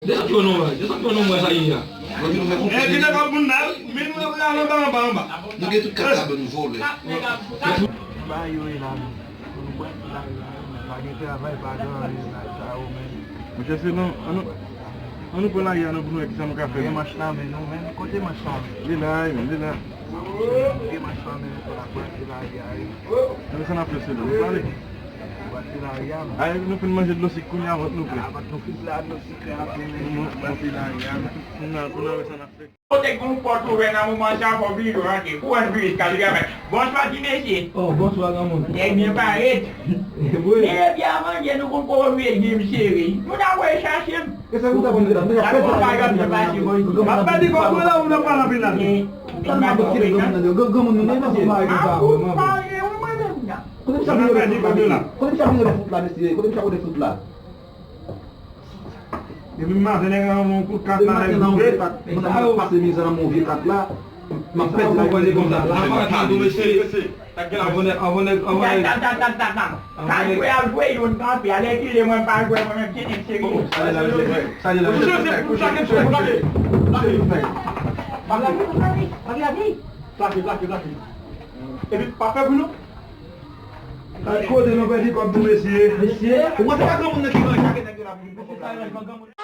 Desakyonon sa iya. Kita kabun nal, min mo na bamba. Nagay tout kata ben volé. Bayo ilan. Lagi travail pas dans ça au même. Monsieur c'est non, ano pala yan ano buno ekisam kafe. É mais na men, não men, côté mais na. Lila. É mais na men para partir lá aí. Ano sana fese do. Plane. Partir lá aí. Ay no pen manje lo sikunya wat no pre. Abat no fiz lá no secret Mo pila yan. Kuna sana fe. Você comporta na manjar para vir aqui. Quando vir escalhar, bonsoir Dineshi. Oh, bonsoir Gamon. É minha parede. É minha mãe não concorre ver game série. Não dá o eixo. Essa não tá bom, não. Agora vai dar para baixo. Papa di ko wala una para pila. Gamon não nem mais vai Ah, usar. pai, eu mando. Quando você viu de foot lá nesse, quando você de foot lá. Ele me mata né um por cata Não, não passe mise na mão kat lá. Mas pede lá quando ele conta lá, tá do mexer. Avone. Kai gue al gue don tapi ale ki le mon pa gue mon ki ni segi. Sai lá. Lagi. Ele papel bunu. Kode no vai di ko do mexer. Monsieur, o outro é Gamon aqui, vai, já que tá aqui lá.